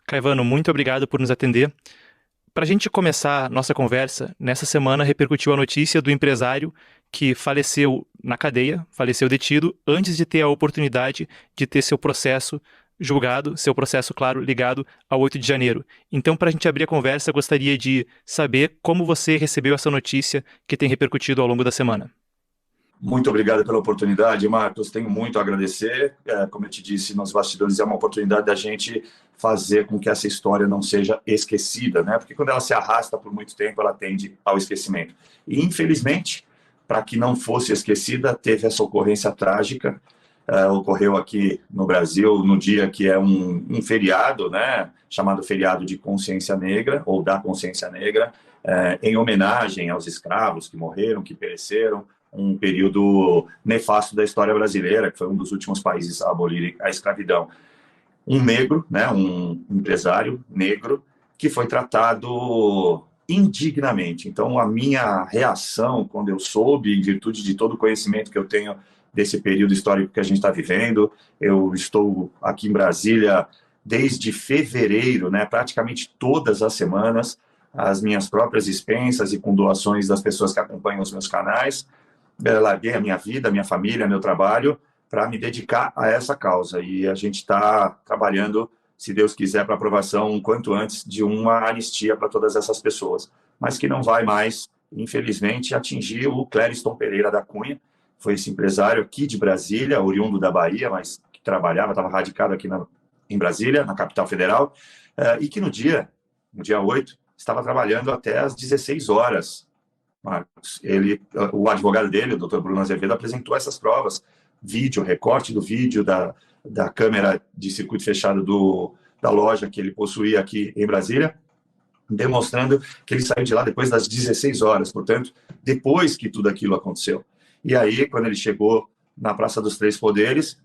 Caivano, muito obrigado por nos atender. Para a gente começar nossa conversa, nessa semana repercutiu a notícia do empresário que faleceu na cadeia, faleceu detido, antes de ter a oportunidade de ter seu processo julgado, seu processo, claro, ligado ao 8 de janeiro. Então, para a gente abrir a conversa, eu gostaria de saber como você recebeu essa notícia que tem repercutido ao longo da semana. Muito obrigado pela oportunidade, Marcos. Tenho muito a agradecer. Como eu te disse nos bastidores, é uma oportunidade da gente fazer com que essa história não seja esquecida, né? Porque quando ela se arrasta por muito tempo, ela tende ao esquecimento. E, infelizmente, para que não fosse esquecida, teve essa ocorrência trágica. Ocorreu aqui no Brasil, no dia que é um feriado, né? Chamado Feriado de Consciência Negra, ou da Consciência Negra, em homenagem aos escravos que morreram, que pereceram, um período nefasto da história brasileira, que foi um dos últimos países a abolir a escravidão. Um negro, né, um empresário negro, que foi tratado indignamente. Então, a minha reação, quando eu soube, em virtude de todo o conhecimento que eu tenho desse período histórico que a gente está vivendo, eu estou aqui em Brasília desde fevereiro, né, praticamente todas as semanas, as minhas próprias expensas e com doações das pessoas que acompanham os meus canais. Larguei a minha vida, a minha família, meu trabalho, para me dedicar a essa causa. E a gente está trabalhando, se Deus quiser, para aprovação um quanto antes de uma anistia para todas essas pessoas. Mas que não vai mais, infelizmente, atingir o Clériston Pereira da Cunha. Foi esse empresário aqui de Brasília, oriundo da Bahia, mas que trabalhava, estava radicado aqui em Brasília, na capital federal, e que no dia 8, estava trabalhando até às 16 horas. Marcos, o advogado dele, o doutor Bruno Azevedo, apresentou essas provas, vídeo, recorte do vídeo da câmera de circuito fechado da loja que ele possuía aqui em Brasília, demonstrando que ele saiu de lá depois das 16 horas, portanto, depois que tudo aquilo aconteceu. E aí, quando ele chegou na Praça dos Três Poderes,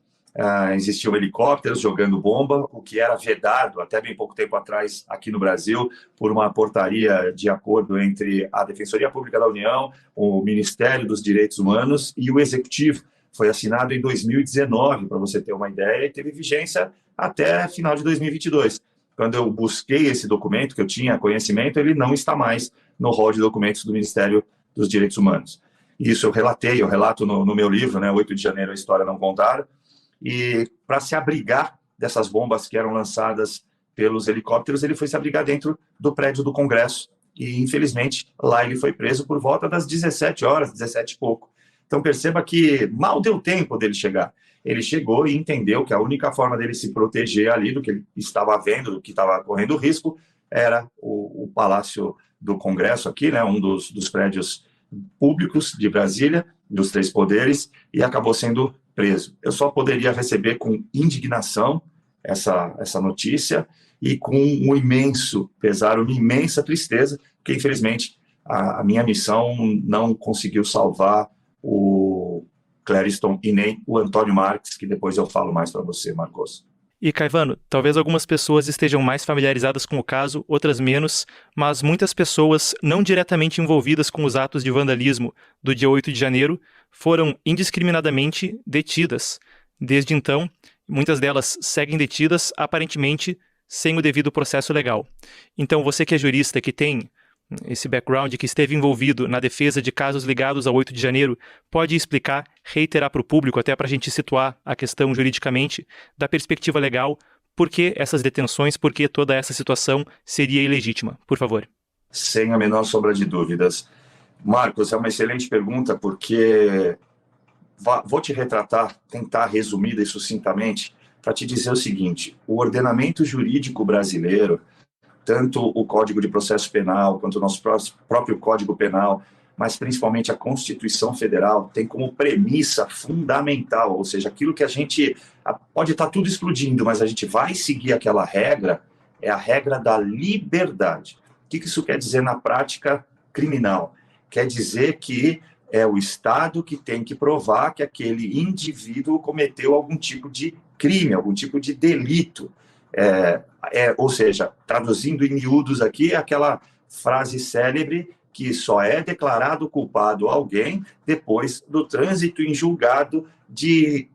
existiam helicópteros jogando bomba, o que era vedado até bem pouco tempo atrás aqui no Brasil por uma portaria de acordo entre a Defensoria Pública da União, o Ministério dos Direitos Humanos e o Executivo. Foi assinado em 2019, para você ter uma ideia, e teve vigência até final de 2022. Quando eu busquei esse documento, que eu tinha conhecimento, ele não está mais no rol de documentos do Ministério dos Direitos Humanos. Isso eu relato no meu livro, né, 8 de janeiro, a história não contada. E para se abrigar dessas bombas que eram lançadas pelos helicópteros, ele foi se abrigar dentro do prédio do Congresso. E, infelizmente, lá ele foi preso por volta das 17 horas, 17 e pouco. Então, perceba que mal deu tempo dele chegar. Ele chegou e entendeu que a única forma dele se proteger ali do que ele estava vendo, do que estava correndo risco, era o Palácio do Congresso aqui, né, um dos prédios públicos de Brasília, dos Três Poderes, e acabou sendo preso. Eu só poderia receber com indignação essa notícia e com um imenso pesar, uma imensa tristeza, porque, infelizmente, a minha missão não conseguiu salvar o Clériston e nem o Antônio Marques, que depois eu falo mais para você, Marcos. E, Caivano, talvez algumas pessoas estejam mais familiarizadas com o caso, outras menos, mas muitas pessoas não diretamente envolvidas com os atos de vandalismo do dia 8 de janeiro foram indiscriminadamente detidas. Desde então, muitas delas seguem detidas, aparentemente sem o devido processo legal. Então, você que é jurista, que tem esse background, que esteve envolvido na defesa de casos ligados ao 8 de janeiro, pode explicar, reiterar para o público, até para a gente situar a questão juridicamente, da perspectiva legal, por que essas detenções, por que toda essa situação seria ilegítima? Por favor. Sem a menor sombra de dúvidas. Marcos, é uma excelente pergunta, porque vou te retratar, tentar resumida e sucintamente, para te dizer o seguinte: o ordenamento jurídico brasileiro, tanto o Código de Processo Penal, quanto o nosso próprio Código Penal, mas principalmente a Constituição Federal, tem como premissa fundamental, ou seja, aquilo que a gente pode estar tudo explodindo, mas a gente vai seguir aquela regra, é a regra da liberdade. O que isso quer dizer na prática criminal? Quer dizer que é o Estado que tem que provar que aquele indivíduo cometeu algum tipo de crime, algum tipo de delito. Ou seja, traduzindo em miúdos aqui, aquela frase célebre que só é declarado culpado alguém depois do trânsito em julgado de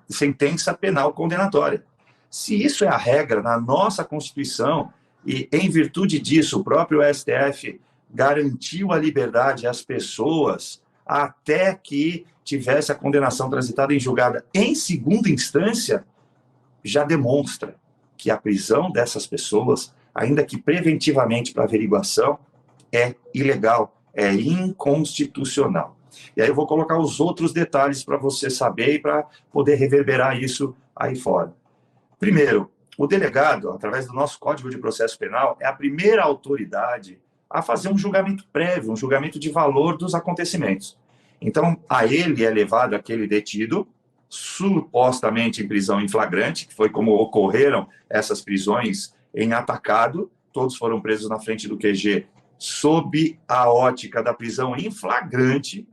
sentença penal condenatória. Se isso é a regra na nossa Constituição, e em virtude disso o próprio STF garantiu a liberdade às pessoas até que tivesse a condenação transitada em julgada em segunda instância, já demonstra que a prisão dessas pessoas, ainda que preventivamente para averiguação, é ilegal, é inconstitucional. E aí eu vou colocar os outros detalhes para você saber e para poder reverberar isso aí fora. Primeiro, o delegado, através do nosso Código de Processo Penal, é a primeira autoridade a fazer um julgamento prévio, um julgamento de valor dos acontecimentos. Então, a ele é levado aquele detido, supostamente em prisão em flagrante, que foi como ocorreram essas prisões em atacado, todos foram presos na frente do QG sob a ótica da prisão em flagrante,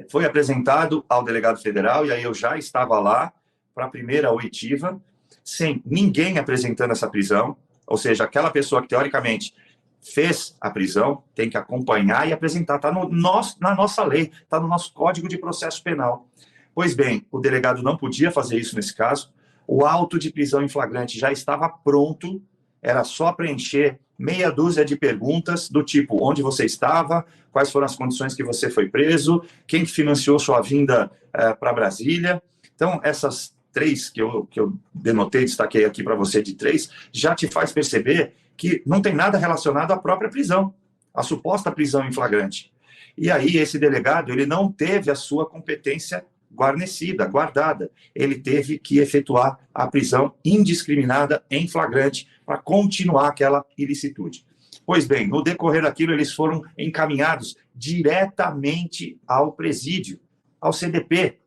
foi apresentado ao delegado federal, e aí eu já estava lá para a primeira oitiva, sem ninguém apresentando essa prisão, ou seja, aquela pessoa que teoricamente fez a prisão tem que acompanhar e apresentar, está na nossa lei, está no nosso Código de Processo Penal. Pois bem, o delegado não podia fazer isso nesse caso, o auto de prisão em flagrante já estava pronto, era só preencher meia dúzia de perguntas do tipo, onde você estava, quais foram as condições que você foi preso, quem financiou sua vinda para Brasília. Então, essas três que eu denotei, destaquei aqui para você de três, já te faz perceber que não tem nada relacionado à própria prisão, à suposta prisão em flagrante. E aí, esse delegado, ele não teve a sua competência guarnecida, guardada. Ele teve que efetuar a prisão indiscriminada em flagrante para continuar aquela ilicitude. Pois bem, no decorrer daquilo, eles foram encaminhados diretamente ao presídio, ao CDP.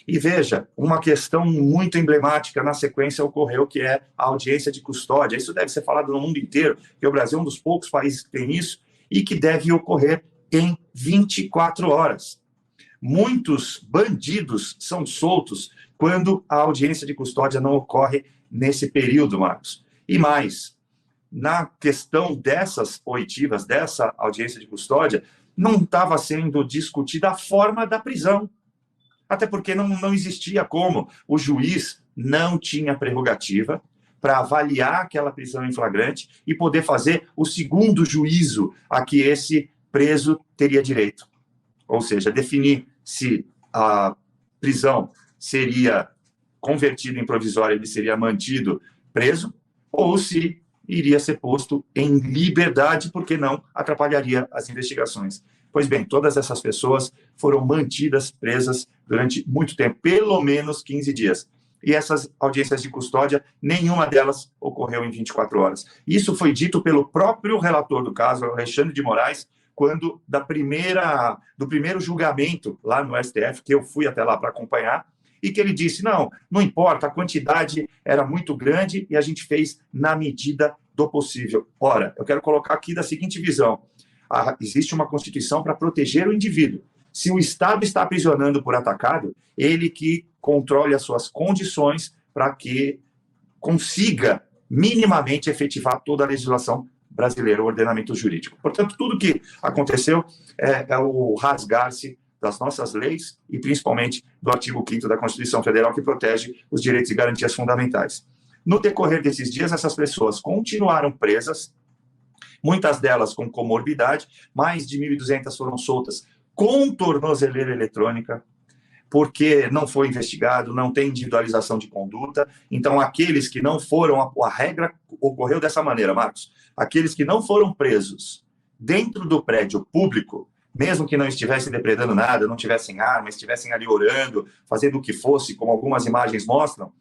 E veja, uma questão muito emblemática na sequência ocorreu, que é a audiência de custódia. Isso deve ser falado no mundo inteiro, porque o Brasil é um dos poucos países que tem isso, e que deve ocorrer em 24 horas. Muitos bandidos são soltos quando a audiência de custódia não ocorre nesse período, Marcos. E mais, na questão dessas oitivas, dessa audiência de custódia, não estava sendo discutida a forma da prisão. Até porque não existia como. O juiz não tinha prerrogativa para avaliar aquela prisão em flagrante e poder fazer o segundo juízo a que esse preso teria direito. Ou seja, definir se a prisão seria convertida em provisória, ele seria mantido preso, ou se iria ser posto em liberdade, porque não atrapalharia as investigações. Pois bem, todas essas pessoas foram mantidas presas durante muito tempo, pelo menos 15 dias. E essas audiências de custódia, nenhuma delas ocorreu em 24 horas. Isso foi dito pelo próprio relator do caso, Alexandre de Moraes, quando do primeiro julgamento lá no STF, que eu fui até lá para acompanhar, e que ele disse, não importa, a quantidade era muito grande e a gente fez na medida do possível. Ora, eu quero colocar aqui da seguinte visão. Existe uma Constituição para proteger o indivíduo. Se o Estado está aprisionando por atacado, ele que controle as suas condições para que consiga minimamente efetivar toda a legislação brasileira, o ordenamento jurídico. Portanto, tudo que aconteceu é o rasgar-se das nossas leis e, principalmente, do artigo 5º da Constituição Federal, que protege os direitos e garantias fundamentais. No decorrer desses dias, essas pessoas continuaram presas, muitas delas com comorbidade, mais de 1.200 foram soltas com tornozeleira eletrônica, porque não foi investigado, não tem individualização de conduta. Então, aqueles que não foram, a regra ocorreu dessa maneira, Marcos, aqueles que não foram presos dentro do prédio público, mesmo que não estivessem depredando nada, não tivessem arma, estivessem ali orando, fazendo o que fosse, como algumas imagens mostram,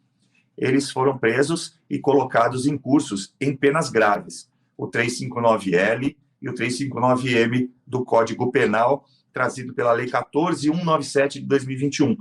eles foram presos e colocados em cursos em penas graves, o 359L e o 359M do Código Penal, trazido pela Lei 14.197 de 2021,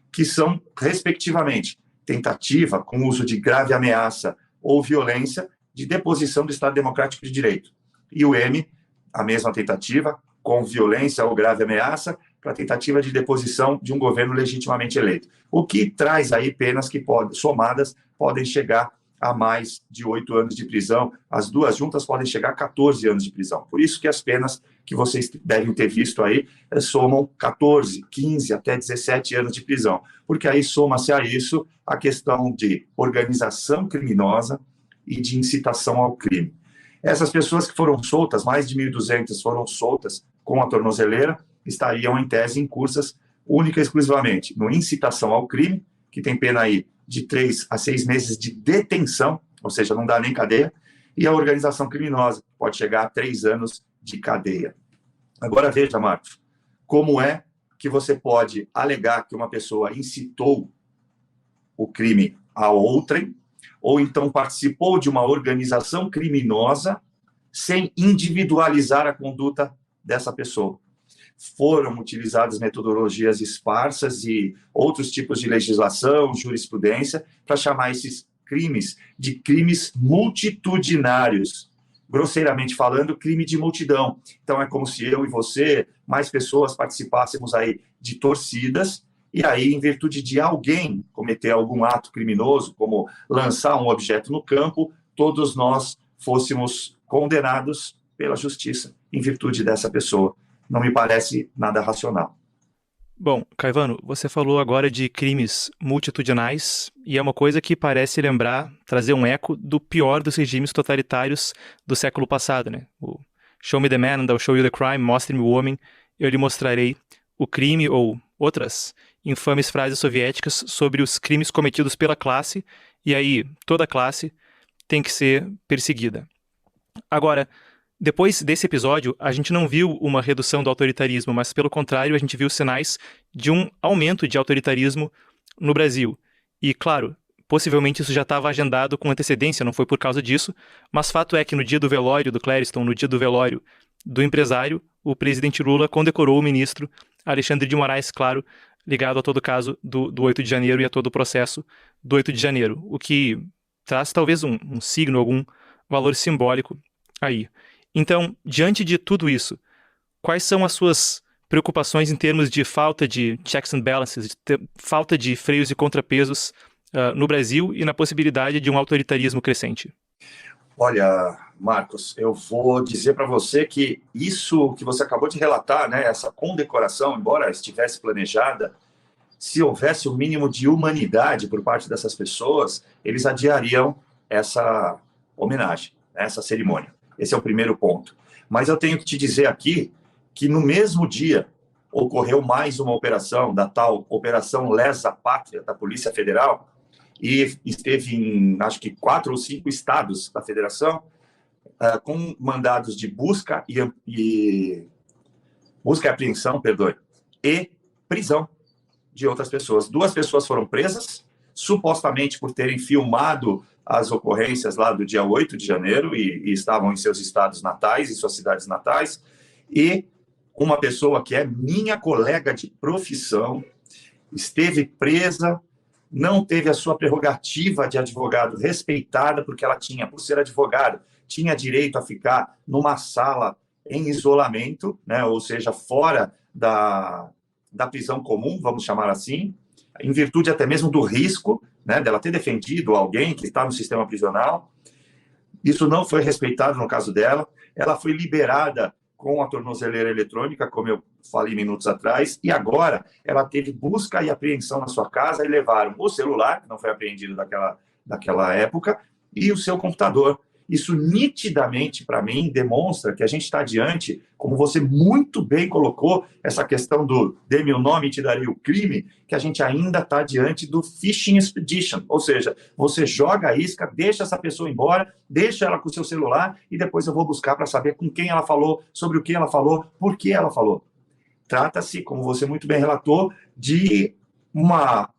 que são, respectivamente, tentativa com uso de grave ameaça ou violência de deposição do Estado Democrático de Direito. E o M, a mesma tentativa, com violência ou grave ameaça, para tentativa de deposição de um governo legitimamente eleito. O que traz aí penas que somadas podem chegar a mais de 8 anos de prisão. As duas juntas podem chegar a 14 anos de prisão. Por isso que as penas que vocês devem ter visto aí somam 14, 15 até 17 anos de prisão. Porque aí soma-se a isso a questão de organização criminosa e de incitação ao crime. Essas pessoas que foram soltas, mais de 1.200 foram soltas com a tornozeleira, estariam em tese incursas única e exclusivamente no incitação ao crime, que tem pena aí de 3 a 6 meses de detenção, ou seja, não dá nem cadeia, e a organização criminosa pode chegar a 3 anos de cadeia. Agora veja, Marcos, como é que você pode alegar que uma pessoa incitou o crime a outrem, ou então participou de uma organização criminosa sem individualizar a conduta dessa pessoa. Foram utilizadas metodologias esparsas e outros tipos de legislação, jurisprudência, para chamar esses crimes de crimes multitudinários. Grosseiramente falando, crime de multidão. Então, é como se eu e você, mais pessoas, participássemos aí de torcidas, e aí, em virtude de alguém cometer algum ato criminoso, como lançar um objeto no campo, todos nós fôssemos condenados pela justiça, em virtude dessa pessoa. Não me parece nada racional. Bom, Caivano, você falou agora de crimes multitudinais e é uma coisa que parece lembrar, trazer um eco do pior dos regimes totalitários do século passado, né? O Show me the man and I'll show you the crime, mostre-me o homem, eu lhe mostrarei o crime, ou outras infames frases soviéticas sobre os crimes cometidos pela classe, e aí toda classe tem que ser perseguida. Agora, depois desse episódio, a gente não viu uma redução do autoritarismo, mas, pelo contrário, a gente viu sinais de um aumento de autoritarismo no Brasil. E, claro, possivelmente isso já estava agendado com antecedência, não foi por causa disso, mas fato é que no dia do velório do Clériston, no dia do velório do empresário, o presidente Lula condecorou o ministro Alexandre de Moraes, claro, ligado a todo o caso do 8 de janeiro e a todo o processo do 8 de janeiro, o que traz talvez um signo, algum valor simbólico aí. Então, diante de tudo isso, quais são as suas preocupações em termos de falta de checks and balances, falta de freios e contrapesos no Brasil e na possibilidade de um autoritarismo crescente? Olha, Marcos, eu vou dizer para você que isso que você acabou de relatar, né, essa condecoração, embora estivesse planejada, se houvesse o mínimo de humanidade por parte dessas pessoas, eles adiariam essa homenagem, essa cerimônia. Esse é o primeiro ponto. Mas eu tenho que te dizer aqui que no mesmo dia ocorreu mais uma operação, da tal Operação Lesa Pátria, da Polícia Federal, e esteve em, acho que 4 ou 5 estados da federação, com mandados de busca e apreensão, perdoe, e prisão de outras pessoas. 2 pessoas foram presas, supostamente por terem filmado as ocorrências lá do dia 8 de janeiro e estavam em seus estados natais, em suas cidades natais, e uma pessoa que é minha colega de profissão esteve presa, não teve a sua prerrogativa de advogado respeitada, porque ela tinha, por ser advogada, tinha direito a ficar numa sala em isolamento, né, ou seja, fora da prisão comum, vamos chamar assim, em virtude até mesmo do risco, né, dela ter defendido alguém que está no sistema prisional. Isso não foi respeitado no caso dela. Ela foi liberada com a tornozeleira eletrônica, como eu falei minutos atrás, e agora ela teve busca e apreensão na sua casa e levaram o celular, que não foi apreendido daquela época, e o seu computador. Isso nitidamente, para mim, demonstra que a gente está diante, como você muito bem colocou, essa questão do dê-me o nome e te darei o crime, que a gente ainda está diante do phishing expedition, ou seja, você joga a isca, deixa essa pessoa embora, deixa ela com o seu celular e depois eu vou buscar para saber com quem ela falou, sobre o que ela falou, por que ela falou. Trata-se, como você muito bem relatou, de uma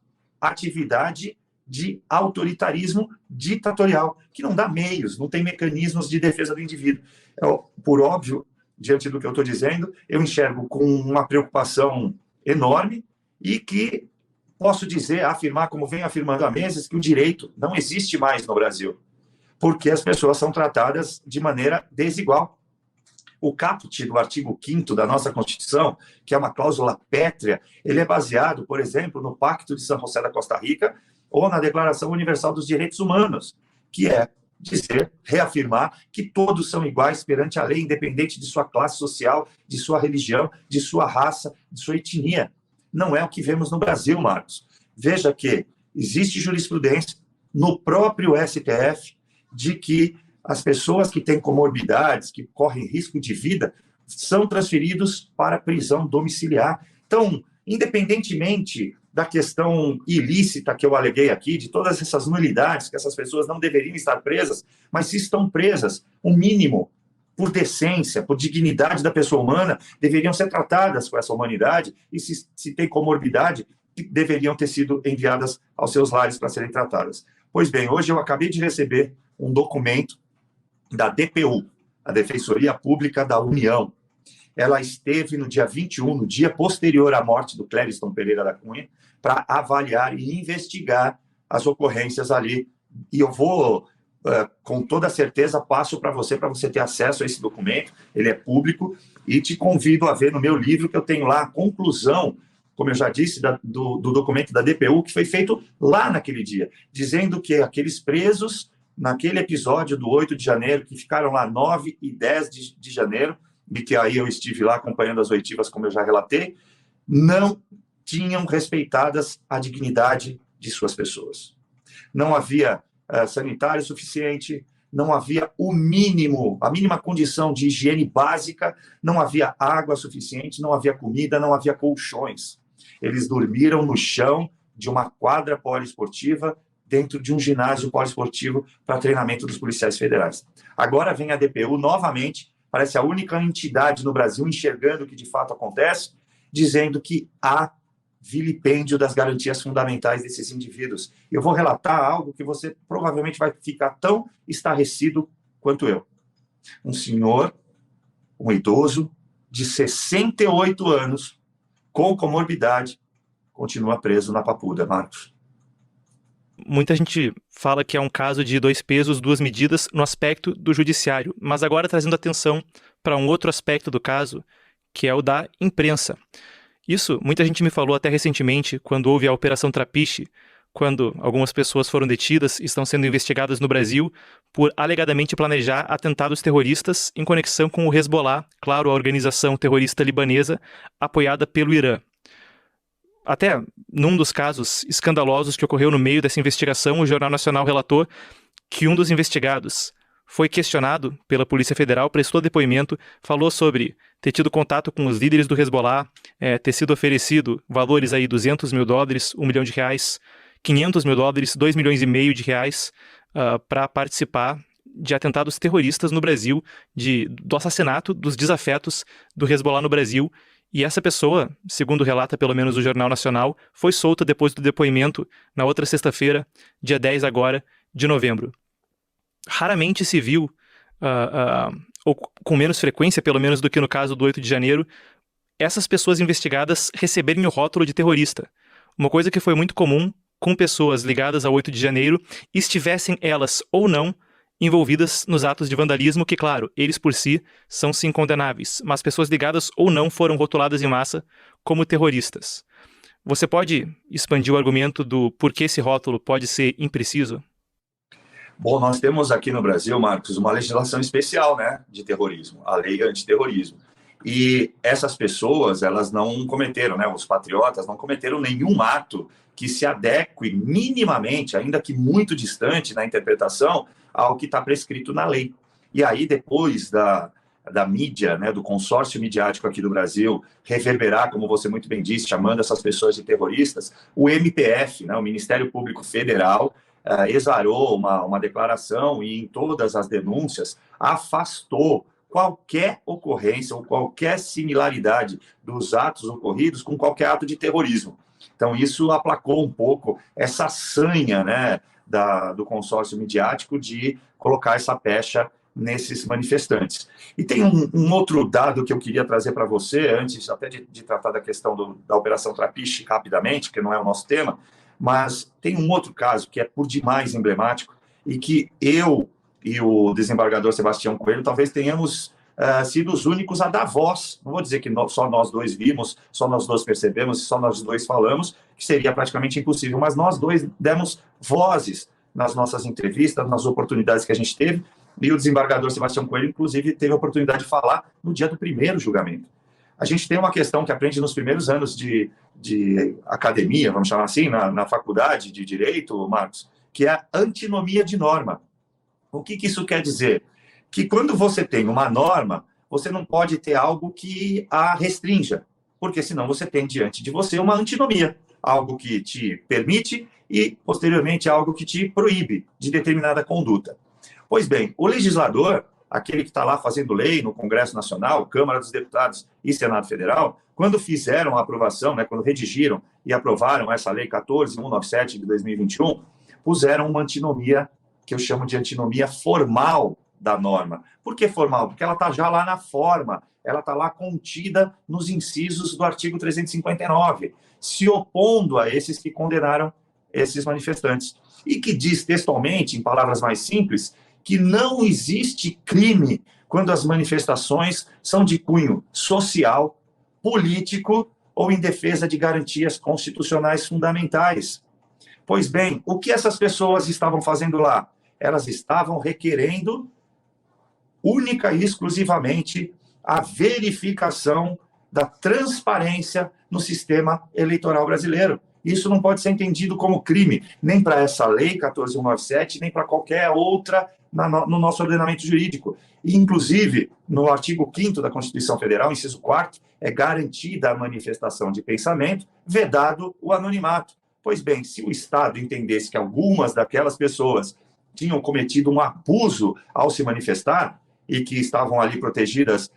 atividade de autoritarismo ditatorial, que não dá meios, não tem mecanismos de defesa do indivíduo. Por óbvio, diante do que eu estou dizendo, eu enxergo com uma preocupação enorme e que posso dizer, afirmar, como venho afirmando há meses, que o direito não existe mais no Brasil, porque as pessoas são tratadas de maneira desigual. O caput do artigo 5º da nossa Constituição, que é uma cláusula pétrea, ele é baseado, por exemplo, no Pacto de São José da Costa Rica, ou na Declaração Universal dos Direitos Humanos, que é dizer, reafirmar que todos são iguais perante a lei, independente de sua classe social, de sua religião, de sua raça, de sua etnia. Não é o que vemos no Brasil, Marcos. Veja que existe jurisprudência no próprio STF de que as pessoas que têm comorbidades, que correm risco de vida, são transferidos para prisão domiciliar. Então, independentemente da questão ilícita que eu aleguei aqui, de todas essas nulidades, que essas pessoas não deveriam estar presas, mas se estão presas, o mínimo, por decência, por dignidade da pessoa humana, deveriam ser tratadas com essa humanidade, e se tem comorbidade, deveriam ter sido enviadas aos seus lares para serem tratadas. Pois bem, hoje eu acabei de receber um documento da DPU, a Defensoria Pública da União. Ela esteve no dia 21, no dia posterior à morte do Clériston Pereira da Cunha, para avaliar e investigar as ocorrências ali. E eu vou, com toda certeza, passo para você ter acesso a esse documento, ele é público, e te convido a ver no meu livro, que eu tenho lá a conclusão, como eu já disse, do documento da DPU, que foi feito lá naquele dia, dizendo que aqueles presos, naquele episódio do 8 de janeiro, que ficaram lá 9 e 10 de janeiro, e que aí eu estive lá acompanhando as oitivas, como eu já relatei, não tinham respeitadas a dignidade de suas pessoas. Não havia sanitário suficiente, não havia o mínimo, a mínima condição de higiene básica, não havia água suficiente, não havia comida, não havia colchões. Eles dormiram no chão de uma quadra poliesportiva, dentro de um ginásio poliesportivo para treinamento dos policiais federais. Agora vem a DPU novamente, parece a única entidade no Brasil enxergando o que de fato acontece, dizendo que há vilipêndio das garantias fundamentais desses indivíduos. Eu vou relatar algo que você provavelmente vai ficar tão estarrecido quanto eu. Um senhor, um idoso, de 68 anos, com comorbidade, continua preso na Papuda, Marcos. Muita gente fala que é um caso de 2 pesos, 2 medidas no aspecto do judiciário, mas agora trazendo atenção para um outro aspecto do caso, que é o da imprensa. Isso, muita gente me falou até recentemente, quando houve a Operação Trapiche, quando algumas pessoas foram detidas e estão sendo investigadas no Brasil por alegadamente planejar atentados terroristas em conexão com o Hezbollah, claro, a organização terrorista libanesa apoiada pelo Irã. Até num dos casos escandalosos que ocorreu no meio dessa investigação, o Jornal Nacional relatou que um dos investigados foi questionado pela Polícia Federal, prestou depoimento, falou sobre ter tido contato com os líderes do Hezbollah, ter sido oferecido valores aí $200 mil, R$1 milhão, $500 mil, R$2,5 milhões para participar de atentados terroristas no Brasil, do assassinato dos desafetos do Hezbollah no Brasil. E essa pessoa, segundo relata pelo menos o Jornal Nacional, foi solta depois do depoimento na outra sexta-feira, dia 10 agora, de novembro. Raramente se viu, ou com menos frequência, pelo menos do que no caso do 8 de janeiro, essas pessoas investigadas receberem o rótulo de terrorista. Uma coisa que foi muito comum com pessoas ligadas ao 8 de janeiro, estivessem elas ou não envolvidas nos atos de vandalismo, que, claro, eles por si são sim condenáveis, mas pessoas ligadas ou não foram rotuladas em massa como terroristas. Você pode expandir o argumento do porquê esse rótulo pode ser impreciso? Bom, nós temos aqui no Brasil, Marcos, uma legislação especial, né, de terrorismo, a lei antiterrorismo. E essas pessoas, elas não cometeram, né, os patriotas não cometeram nenhum ato que se adeque minimamente, ainda que muito distante na interpretação, ao que está prescrito na lei. E aí, depois da mídia, né, do consórcio midiático aqui do Brasil, reverberar, como você muito bem disse, chamando essas pessoas de terroristas, o MPF, né, o Ministério Público Federal, exarou uma declaração e em todas as denúncias afastou qualquer ocorrência ou qualquer similaridade dos atos ocorridos com qualquer ato de terrorismo. Então, isso aplacou um pouco essa sanha, né, do consórcio midiático de colocar essa pecha nesses manifestantes. E tem um outro dado que eu queria trazer para você, antes até de tratar da questão da Operação Trapiche rapidamente, que não é o nosso tema, mas tem um outro caso que é por demais emblemático e que eu e o desembargador Sebastião Coelho talvez tenhamos sido os únicos a dar voz. Não vou dizer que só nós dois vimos, só nós dois percebemos, só nós dois falamos, que seria praticamente impossível, mas nós dois demos vozes nas nossas entrevistas, nas oportunidades que a gente teve, e o desembargador Sebastião Coelho, inclusive, teve a oportunidade de falar no dia do primeiro julgamento. A gente tem uma questão que aprende nos primeiros anos de academia, vamos chamar assim, na faculdade de Direito, Marcos, que é a antinomia de norma. O que isso quer dizer? Que quando você tem uma norma, você não pode ter algo que a restrinja, porque senão você tem diante de você uma antinomia, algo que te permite e, posteriormente, algo que te proíbe de determinada conduta. Pois bem, o legislador, aquele que está lá fazendo lei no Congresso Nacional, Câmara dos Deputados e Senado Federal, quando fizeram a aprovação, né, quando redigiram e aprovaram essa lei 14.197 de 2021, puseram uma antinomia, que eu chamo de antinomia formal da norma. Por que formal? Porque ela está já lá na forma, ela está lá contida nos incisos do artigo 359, se opondo a esses que condenaram esses manifestantes. E que diz textualmente, em palavras mais simples, que não existe crime quando as manifestações são de cunho social, político ou em defesa de garantias constitucionais fundamentais. Pois bem, o que essas pessoas estavam fazendo lá? Elas estavam requerendo única e exclusivamente a verificação da transparência no sistema eleitoral brasileiro. Isso não pode ser entendido como crime, nem para essa lei 14.197, nem para qualquer outra no nosso ordenamento jurídico. E, inclusive, no artigo 5º da Constituição Federal, inciso 4º, é garantida a manifestação de pensamento, vedado o anonimato. Pois bem, se o Estado entendesse que algumas daquelas pessoas tinham cometido um abuso ao se manifestar e que estavam ali protegidas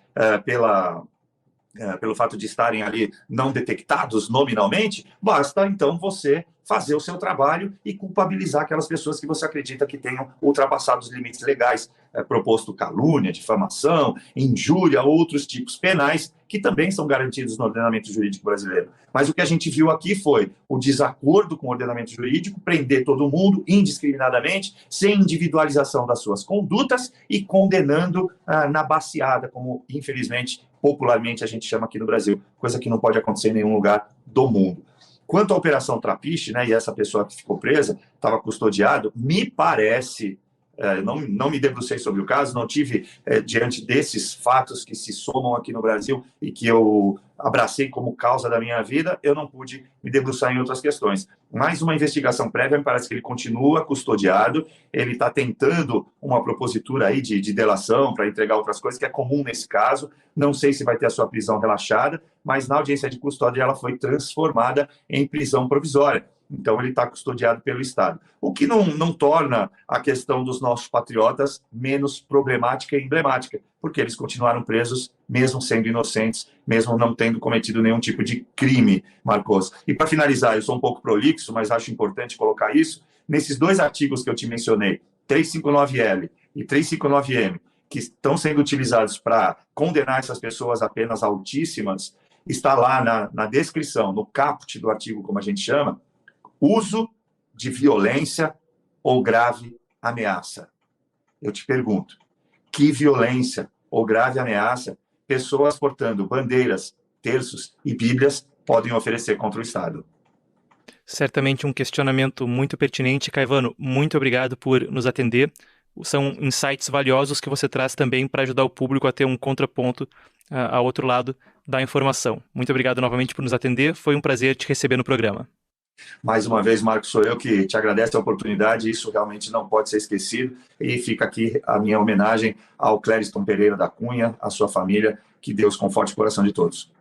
pelo fato de estarem ali não detectados nominalmente, basta, então, você fazer o seu trabalho e culpabilizar aquelas pessoas que você acredita que tenham ultrapassado os limites legais, proposto calúnia, difamação, injúria, outros tipos penais, que também são garantidos no ordenamento jurídico brasileiro. Mas o que a gente viu aqui foi o desacordo com o ordenamento jurídico, prender todo mundo indiscriminadamente, sem individualização das suas condutas e condenando na baciada, como, infelizmente, popularmente a gente chama aqui no Brasil, coisa que não pode acontecer em nenhum lugar do mundo. Quanto à Operação Trapiche, né, e essa pessoa que ficou presa, estava custodiado, me parece, não me debrucei sobre o caso, não tive, diante desses fatos que se somam aqui no Brasil e que eu abracei como causa da minha vida, eu não pude me debruçar em outras questões. Mais uma investigação prévia, me parece que ele continua custodiado, ele está tentando uma propositura aí de delação para entregar outras coisas, que é comum nesse caso, não sei se vai ter a sua prisão relaxada, mas na audiência de custódia ela foi transformada em prisão provisória. Então, ele está custodiado pelo Estado. O que não torna a questão dos nossos patriotas menos problemática e emblemática, porque eles continuaram presos, mesmo sendo inocentes, mesmo não tendo cometido nenhum tipo de crime, Marcos. E, para finalizar, eu sou um pouco prolixo, mas acho importante colocar isso, nesses dois artigos que eu te mencionei, 359L e 359M, que estão sendo utilizados para condenar essas pessoas a penas altíssimas, está lá na descrição, no caput do artigo, como a gente chama, uso de violência ou grave ameaça. Eu te pergunto, que violência ou grave ameaça pessoas portando bandeiras, terços e bíblias podem oferecer contra o Estado? Certamente um questionamento muito pertinente. Caivano, muito obrigado por nos atender. São insights valiosos que você traz também para ajudar o público a ter um contraponto ao outro lado da informação. Muito obrigado novamente por nos atender. Foi um prazer te receber no programa. Mais uma vez, Marcos, sou eu que te agradeço a oportunidade, isso realmente não pode ser esquecido, e fica aqui a minha homenagem ao Clériston Pereira da Cunha, à sua família, que Deus conforte o coração de todos.